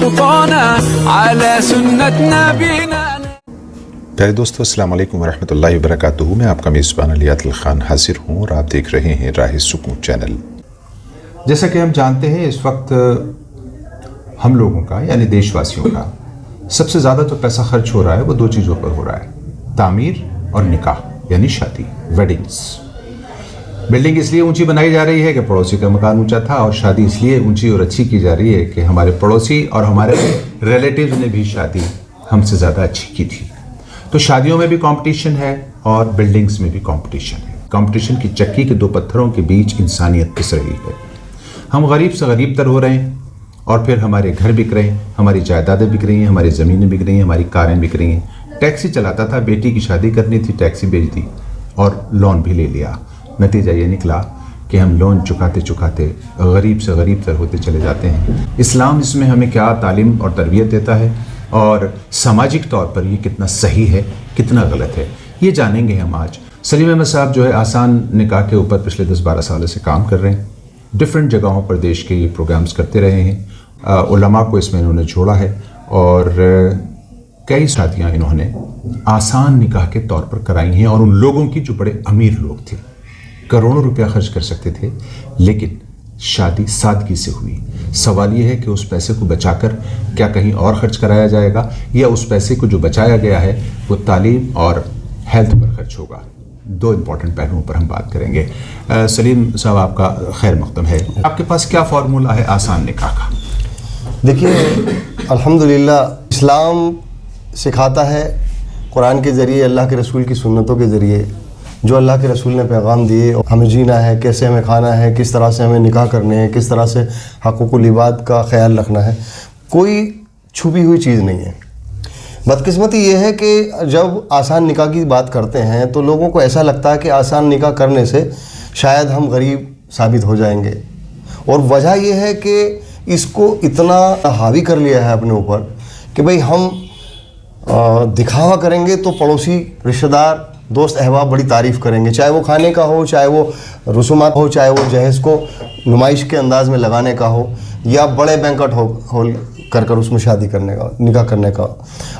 خطانا على سنة نبينا. پیارے دوستو السلام علیکم ورحمۃ اللہ وبرکاتہ. میں آپ کا میزبان علی عادل خان حاضر ہوں اور آپ دیکھ رہے ہیں راہ سکون چینل. جیسا کہ ہم جانتے ہیں اس وقت ہم لوگوں کا یعنی دیش واسیوں کا سب سے زیادہ جو پیسہ خرچ ہو رہا ہے وہ دو چیزوں پر ہو رہا ہے: تعمیر اور نکاح یعنی شادی، ویڈنگز. بلڈنگ اس لیے اونچی بنائی جا رہی ہے کہ پڑوسی کا مکان اونچا تھا، اور شادی اس لیے اونچی اور اچھی کی جا رہی ہے کہ ہمارے پڑوسی اور ہمارے ریلیٹیوز نے بھی شادی ہم سے زیادہ اچھی کی تھی. تو شادیوں میں بھی کمپٹیشن ہے اور بلڈنگز میں بھی کمپٹیشن ہے. کمپٹیشن کی چکی کے دو پتھروں کے بیچ انسانیت پس رہی ہے. ہم غریب سے غریب تر ہو رہے ہیں، اور پھر ہمارے گھر بک رہے ہیں، ہماری جائیدادیں بک رہی ہیں، ہماری زمینیں بک رہی ہیں، ہماری کاریں بک رہی ہیں. ٹیکسی چلاتا تھا، بیٹی کی شادی کرنی تھی، ٹیکسی بیچ دی اور لون بھی لے لیا. نتیجہ یہ نکلا کہ ہم لون چکاتے چکاتے غریب سے غریب تر ہوتے چلے جاتے ہیں. اسلام اس میں ہمیں کیا تعلیم اور تربیت دیتا ہے، اور سماجک طور پر یہ کتنا صحیح ہے، کتنا غلط ہے، یہ جانیں گے ہم آج. سلیم احمد صاحب جو ہے آسان نکاح کے اوپر پچھلے 10-12 سال سے کام کر رہے ہیں. ڈفرینٹ جگہوں پر دیش کے یہ پروگرامز کرتے رہے ہیں. علماء کو اس میں انہوں نے جوڑا ہے، اور کئی شادیاں انہوں نے آسان نکاح کے طور پر کرائی ہیں. اور ان لوگوں کی جو بڑے امیر لوگ تھے، کروڑوں روپیہ خرچ کر سکتے تھے، لیکن شادی سادگی سے ہوئی. سوال یہ ہے کہ اس پیسے کو بچا کر کیا کہیں اور خرچ کرایا جائے گا، یا اس پیسے کو جو بچایا گیا ہے وہ تعلیم اور ہیلتھ پر خرچ ہوگا. دو امپورٹنٹ پہلوؤں پر ہم بات کریں گے. سلیم صاحب آپ کا خیر مقدم ہے. آپ کے پاس کیا فارمولہ ہے آسان نکاح کا؟ دیکھیے الحمدللہ اسلام سکھاتا ہے قرآن کے ذریعے، اللہ کے رسول کی سنتوں کے ذریعے، جو اللہ کے رسول نے پیغام دیے ہمیں جینا ہے، کیسے ہمیں کھانا ہے، کس طرح سے ہمیں نکاح کرنے ہیں، کس طرح سے حقوق العباد کا خیال رکھنا ہے. کوئی چھپی ہوئی چیز نہیں ہے. بدقسمتی یہ ہے کہ جب آسان نکاح کی بات کرتے ہیں تو لوگوں کو ایسا لگتا ہے کہ آسان نکاح کرنے سے شاید ہم غریب ثابت ہو جائیں گے. اور وجہ یہ ہے کہ اس کو اتنا حاوی کر لیا ہے اپنے اوپر کہ بھئی ہم دکھاوا کریں گے تو پڑوسی، رشتہ دار، دوست احباب بڑی تعریف کریں گے، چاہے وہ کھانے کا ہو، چاہے وہ رسومات ہو، چاہے وہ جہیز کو نمائش کے انداز میں لگانے کا ہو، یا بڑے بینکٹ ہال کر اس میں شادی کرنے کا، نکاح کرنے کا.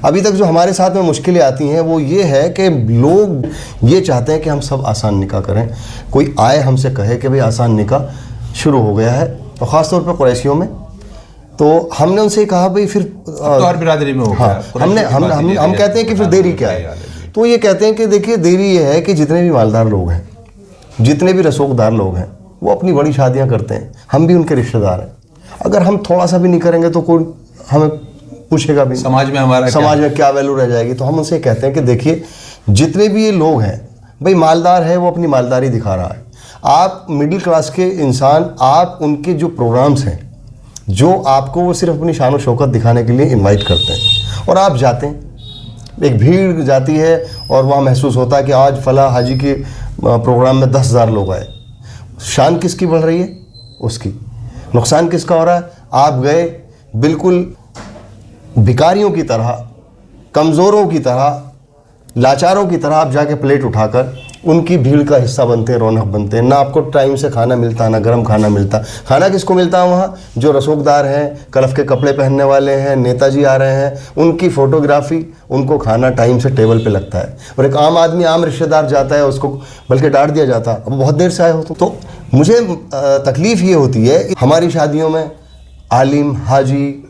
ابھی تک جو ہمارے ساتھ میں مشکلیں آتی ہیں وہ یہ ہے کہ لوگ یہ چاہتے ہیں کہ ہم سب آسان نکاح کریں. کوئی آئے ہم سے کہے کہ بھئی آسان نکاح شروع ہو گیا ہے، اور خاص طور پر قریشیوں میں، تو ہم نے ان سے کہا بھئی پھر اور برادری میں ہو گیا. ہم کہتے ہیں کہ پھر دیری کیا ہے؟ تو یہ کہتے ہیں کہ دیکھیے دیری یہ ہے کہ جتنے بھی مالدار لوگ ہیں، جتنے بھی رسوخ دار لوگ ہیں، وہ اپنی بڑی شادیاں کرتے ہیں. ہم بھی ان کے رشتہ دار ہیں. اگر ہم تھوڑا سا بھی نہیں کریں گے تو کوئی ہمیں پوچھے گا بھی، سماج میں کیا ویلو رہ جائے گی. تو ہم ان سے کہتے ہیں کہ دیکھیے جتنے بھی یہ لوگ ہیں، بھئی مالدار ہے وہ اپنی مالداری دکھا رہا ہے. آپ مڈل کلاس کے انسان، آپ ان کے جو پروگرامز ہیں جو آپ کو وہ صرف اپنی شان و شوکت دکھانے کے لیے انوائٹ کرتے ہیں، اور آپ جاتے ہیں، ایک بھیڑ جاتی ہے اور وہاں محسوس ہوتا ہے کہ آج فلاں حاجی کے پروگرام میں 10,000 لوگ آئے. شان کس کی بڑھ رہی ہے؟ اس کی. نقصان کس کا ہو رہا ہے؟ آپ گئے بالکل بھکاریوں کی طرح، کمزوروں کی طرح، لاچاروں کی طرح آپ جا کے پلیٹ اٹھا کر ان کی بھیڑ کا حصہ بنتے ہیں، رونق بنتے ہیں. نہ آپ کو ٹائم سے کھانا ملتا، نہ گرم کھانا ملتا. کھانا کس کو ملتا ہے وہاں؟ جو رسوخ دار ہیں، کلف کے کپڑے پہننے والے ہیں، نیتا جی آ رہے ہیں، ان کی فوٹوگرافی، ان کو کھانا ٹائم سے ٹیبل پہ لگتا ہے. اور ایک عام آدمی، عام رشتہ دار جاتا ہے، اس کو بلکہ ڈانٹ دیا جاتا ہے، اب بہت دیر سے آئے ہو. تو مجھے تکلیف یہ ہوتی ہے ہماری شادیوں میں عالم، حاجی،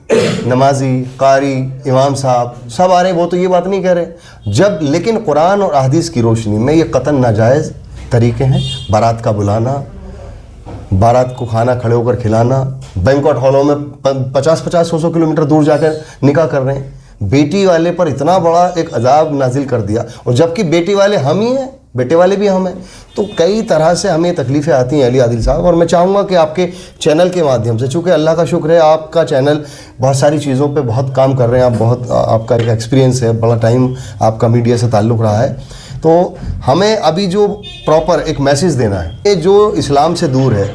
نمازی، قاری، امام صاحب سب آ رہے ہیں، وہ تو یہ بات نہیں کہہ رہے جب، لیکن قرآن اور احادیث کی روشنی میں یہ قطعاً ناجائز طریقے ہیں. بارات کا بلانا، بارات کو کھانا کھڑے ہو کر کھلانا، بینکٹ ہالوں میں 50-100 کلومیٹر دور جا کر نکاح کر رہے ہیں. بیٹی والے پر اتنا بڑا ایک عذاب نازل کر دیا، اور جبکہ بیٹی والے ہم ہی ہیں، بیٹے والے بھی ہم ہیں. تو کئی طرح سے ہمیں تکلیفیں آتی ہیں علی عادل صاحب. اور میں چاہوں گا کہ آپ کے چینل کے مادھیم سے، چونکہ اللہ کا شکر ہے آپ کا چینل بہت ساری چیزوں پہ بہت کام کر رہے ہیں، آپ کا ایک ایکسپیرینس ہے، بڑا ٹائم آپ کا میڈیا سے تعلق رہا ہے. تو ہمیں ابھی جو پراپر ایک میسیج دینا ہے، یہ جو اسلام سے دور ہے،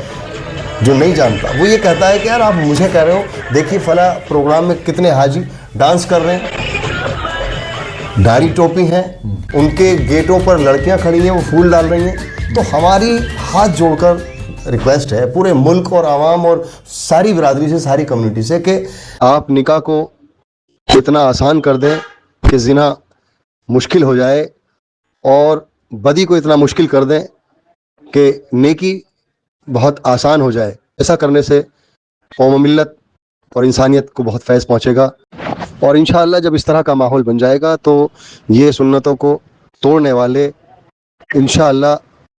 جو نہیں جانتا، وہ یہ کہتا ہے کہ یار آپ مجھے کہہ رہے ہو دیکھیے فلاں پروگرام میں کتنے حاجی ڈانس کر رہے ہیں، داڑھی ٹوپی ہیں، ان کے گیٹوں پر لڑکیاں کھڑی ہیں، وہ پھول ڈال رہی ہیں. تو ہماری ہاتھ جوڑ کر ریکویسٹ ہے پورے ملک اور عوام اور ساری برادری سے, ساری کمیونٹی سے, کہ آپ نکاح کو اتنا آسان کر دیں کہ زنا مشکل ہو جائے, اور بدی کو اتنا مشکل کر دیں کہ نیکی بہت آسان ہو جائے. ایسا کرنے سے قوم و ملت اور انسانیت کو بہت فیض پہنچے گا, اور انشاءاللہ جب اس طرح کا ماحول بن جائے گا تو یہ سنتوں کو توڑنے والے انشاءاللہ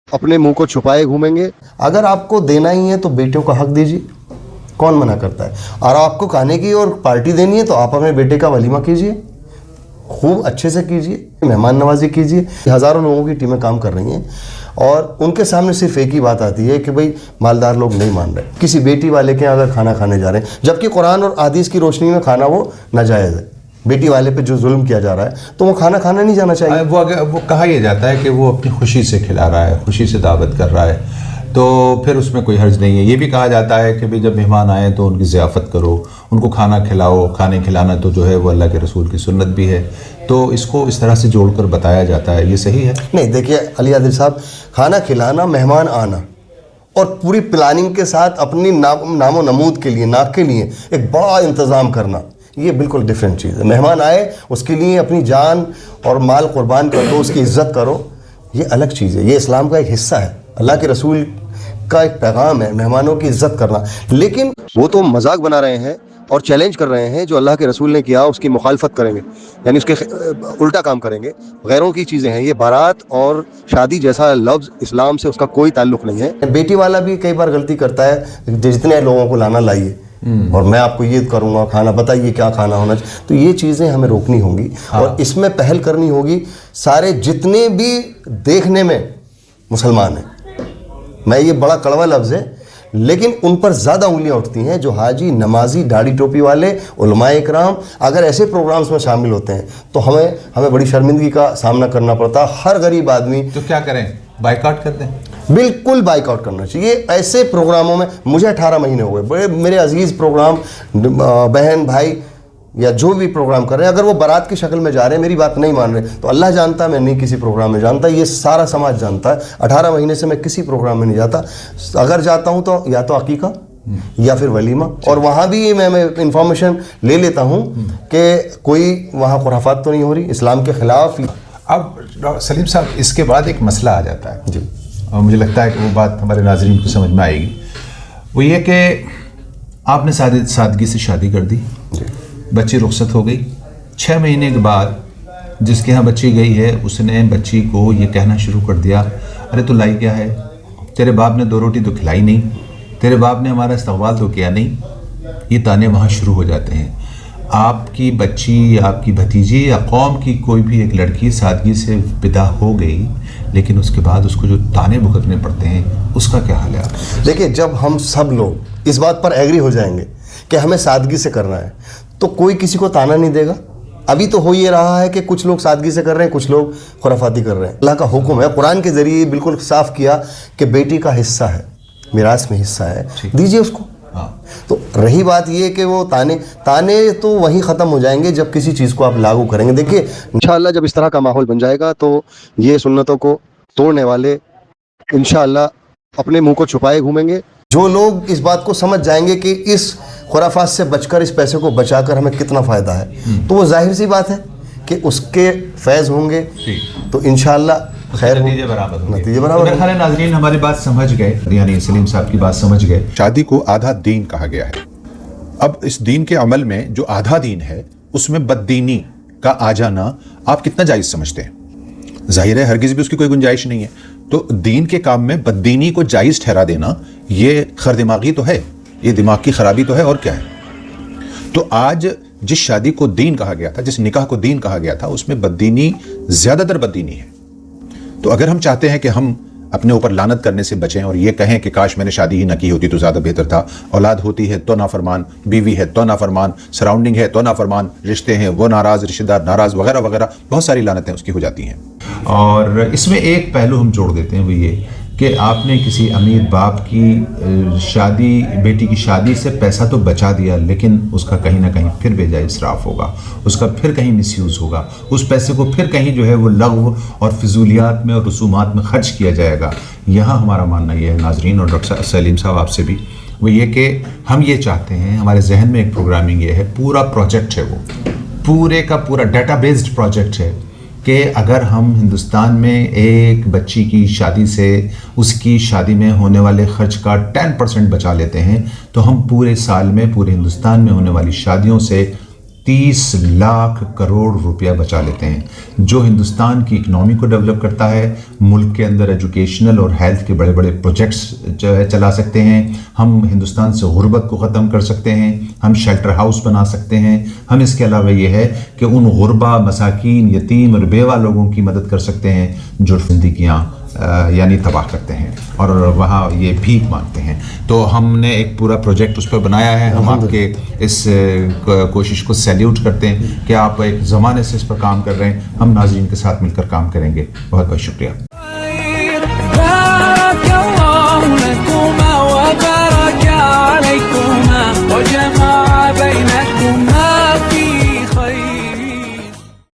اپنے منہ کو چھپائے گھومیں گے. اگر آپ کو دینا ہی ہے تو بیٹوں کا حق دیجیے, کون منع کرتا ہے؟ اور آپ کو کھانے کی اور پارٹی دینی ہے تو آپ اپنے بیٹے کا ولیمہ کیجیے, خوب اچھے سے کیجیے, مہمان نوازی کیجیے. ہزاروں لوگوں کی ٹیمیں کام کر رہی ہیں اور ان کے سامنے صرف ایک ہی بات آتی ہے کہ بھئی مالدار لوگ نہیں مان رہے. کسی بیٹی والے کے اگر کھانا کھانے جا رہے ہیں, جبکہ قرآن اور حدیث کی روشنی میں کھانا وہ ناجائز ہے, بیٹی والے پہ جو ظلم کیا جا رہا ہے تو وہ کھانا نہیں جانا چاہیے. وہ کہا یہ جاتا ہے کہ وہ اپنی خوشی سے کھلا رہا ہے, خوشی سے دعوت کر رہا ہے, تو پھر اس میں کوئی حرج نہیں ہے. یہ بھی کہا جاتا ہے کہ بھی جب مہمان آئیں تو ان کی ضیافت کرو, ان کو کھانا کھلاؤ. کھانے کھلانا تو جو ہے وہ اللہ کے رسول کی سنت بھی ہے, تو اس کو اس طرح سے جوڑ کر بتایا جاتا ہے. یہ صحیح ہے؟ نہیں, دیکھیے علی عادل صاحب, کھانا کھلانا, مہمان آنا اور پوری پلاننگ کے ساتھ اپنی نام و نمود کے لیے, ناک کے لیے ایک بڑا انتظام کرنا, یہ بالکل ڈیفرنٹ چیز ہے. مہمان آئے اس کے لیے اپنی جان اور مال قربان کر دو, اس کی عزت کرو, یہ الگ چیز ہے. یہ اسلام کا ایک حصہ ہے, اللہ کے رسول کا ایک پیغام ہے مہمانوں کی عزت کرنا. لیکن وہ تو مذاق بنا رہے ہیں اور چیلنج کر رہے ہیں, جو اللہ کے رسول نے کیا اس کی مخالفت کریں گے, یعنی اس کے الٹا کام کریں گے. غیروں کی چیزیں ہیں یہ. بارات اور شادی جیسا لفظ اسلام سے اس کا کوئی تعلق نہیں ہے. بیٹی والا بھی کئی بار غلطی کرتا ہے, جتنے لوگوں کو لانا لائیے اور میں آپ کو یہ کروں گا, کھانا بتائیے کیا کھانا ہونا چاہیے. تو یہ چیزیں ہمیں روکنی ہوں گی اور اس میں پہل کرنی ہوگی. سارے جتنے بھی دیکھنے میں مسلمان ہیں, میں یہ بڑا کڑوا لفظ ہے لیکن ان پر زیادہ انگلیاں اٹھتی ہیں جو حاجی, نمازی, داڑھی ٹوپی والے, علماء اکرام اگر ایسے پروگرامز میں شامل ہوتے ہیں تو ہمیں بڑی شرمندگی کا سامنا کرنا پڑتا. ہر غریب آدمی تو کیا کریں, بائیکاٹ کر دیں؟ بالکل بائیک آؤٹ کرنا چاہیے ایسے پروگراموں میں. مجھے 18 مہینے ہوئے, بڑے میرے عزیز پروگرام, بہن بھائی یا جو بھی پروگرام کر رہے ہیں, اگر وہ بارات کی شکل میں جا رہے ہیں, میری بات نہیں مان رہے, تو اللہ جانتا ہے, میں نہیں کسی پروگرام میں جانتا, یہ سارا سماج جانتا ہے. 18 مہینے سے میں کسی پروگرام میں نہیں جاتا. اگر جاتا ہوں تو یا تو عقیقہ یا پھر ولیمہ, اور وہاں بھی میں انفارمیشن لے لیتا ہوں کہ کوئی وہاں خرافات تو نہیں ہو رہی اسلام کے خلاف. اب سلیم صاحب, اس کے بعد ایک مسئلہ آ جاتا ہے جی, اور مجھے لگتا ہے کہ وہ بات ہمارے ناظرین کو سمجھ میں آئے گی. وہ یہ کہ آپ نے سادگی سے شادی کر دی, بچی رخصت ہو گئی. 6 مہینے کے بعد جس کے ہاں بچی گئی ہے اس نے بچی کو یہ کہنا شروع کر دیا, ارے تو لائی کیا ہے, تیرے باپ نے 2 روٹی تو کھلائی نہیں, تیرے باپ نے ہمارا استقبال تو کیا نہیں. یہ تانے وہاں شروع ہو جاتے ہیں. آپ کی بچی, آپ کی بھتیجی یا قوم کی کوئی بھی ایک لڑکی سادگی سے ودا ہو گئی, لیکن اس کے بعد اس کو جو تانے بھگتنے پڑتے ہیں اس کا کیا حال ہے؟ دیکھیے, جب ہم سب لوگ اس بات پر ایگری ہو جائیں گے کہ ہمیں سادگی سے کرنا ہے تو کوئی کسی کو تانا نہیں دے گا. ابھی تو ہو یہ رہا ہے کہ کچھ لوگ سادگی سے کر رہے ہیں, کچھ لوگ خرافاتی کر رہے ہیں. اللہ کا حکم ہے, قرآن کے ذریعے بالکل صاف کیا کہ بیٹی کا حصہ ہے, میراث میں حصہ ہے, دیجیے اس کو. تو رہی بات یہ کہ وہ تانے تو وہیں ختم ہو جائیں گے جب کسی چیز کو آپ لاگو کریں گے. دیکھیے انشاءاللہ جب اس طرح کا ماحول بن جائے گا تو یہ سنتوں کو توڑنے والے انشاءاللہ اپنے منہ کو چھپائے گھومیں گے. جو لوگ اس بات کو سمجھ جائیں گے کہ اس خرافات سے بچ کر, اس پیسے کو بچا کر ہمیں کتنا فائدہ ہے, تو وہ ظاہر سی بات ہے کہ اس کے فیض ہوں گے, تو انشاءاللہ خیر نتیجے برابر ہوں گے. نتیجے برابر. میرے خیال ناظرین ہماری بات سمجھ گئے, یعنی سلیم صاحب کی بات سمجھ گئے. شادی کو آدھا دین کہا گیا ہے. اب اس دین کے عمل میں جو آدھا دین ہے اس میں بددینی کا آ جانا آپ کتنا جائز سمجھتے ہیں؟ ظاہر ہے ہرگز بھی اس کی کوئی گنجائش نہیں ہے. تو دین کے کام میں بددینی کو جائز ٹھہرا دینا یہ خردماغی تو ہے, یہ دماغ کی خرابی تو ہے, اور کیا ہے. تو آج جس شادی کو دین کہا گیا تھا, جس نکاح کو دین کہا گیا تھا, اس میں بددینی, زیادہ تر بددینی ہے. تو اگر ہم چاہتے ہیں کہ ہم اپنے اوپر لعنت کرنے سے بچیں اور یہ کہیں کہ کاش میں نے شادی ہی نہ کی ہوتی تو زیادہ بہتر تھا, اولاد ہوتی ہے تو نافرمان, بیوی ہے تو نافرمان, سراؤنڈنگ ہے تو نافرمان, رشتے ہیں وہ ناراض, رشتہ دار ناراض, وغیرہ وغیرہ, بہت ساری لعنتیں اس کی ہو جاتی ہیں. اور اس میں ایک پہلو ہم جوڑ دیتے ہیں, وہ یہ کہ آپ نے کسی امیر باپ کی بیٹی کی شادی سے پیسہ تو بچا دیا، لیکن اس کا کہیں نہ کہیں پھر بے جائے اسراف ہوگا، اس کا پھر کہیں مس یوز ہوگا، اس پیسے کو پھر کہیں جو ہے وہ لغو اور فضولیات میں اور رسومات میں خرچ کیا جائے گا۔ یہاں ہمارا ماننا یہ ہے ناظرین، اور ڈاکٹر سلیم صاحب آپ سے بھی، وہ یہ کہ ہم یہ چاہتے ہیں، ہمارے ذہن میں ایک پروگرامنگ یہ ہے، پورا پروجیکٹ ہے، وہ پورے کا پورا ڈیٹا بیسڈ پروجیکٹ ہے کہ اگر ہم ہندوستان میں ایک بچی کی شادی سے اس کی شادی میں ہونے والے خرچ کا 10% بچا لیتے ہیں تو ہم پورے سال میں پورے ہندوستان میں ہونے والی شادیوں سے 30 لاکھ کروڑ روپیہ بچا لیتے ہیں، جو ہندوستان کی اکنامی کو ڈیولپ کرتا ہے۔ ملک کے اندر ایجوکیشنل اور ہیلتھ کے بڑے بڑے پروجیکٹس جو ہے چلا سکتے ہیں، ہم ہندوستان سے غربت کو ختم کر سکتے ہیں، ہم شیلٹر ہاؤس بنا سکتے ہیں، ہم اس کے علاوہ یہ ہے کہ ان غربا، مساکین، یتیم اور بیوہ لوگوں کی مدد کر سکتے ہیں جو زندگیاں یعنی تباہ کرتے ہیں اور وہاں یہ بھیک مانگتے ہیں۔ تو ہم نے ایک پورا پروجیکٹ اس پہ بنایا ہے۔ ہم آپ کے اس کوشش کو سیلیوٹ کرتے ہیں کہ آپ ایک زمانے سے اس پر کام کر رہے ہیں، ہم ناظرین کے ساتھ مل کر کام کریں گے۔ بہت بہت شکریہ۔ بارك الله لكما وبارك عليكما وجمع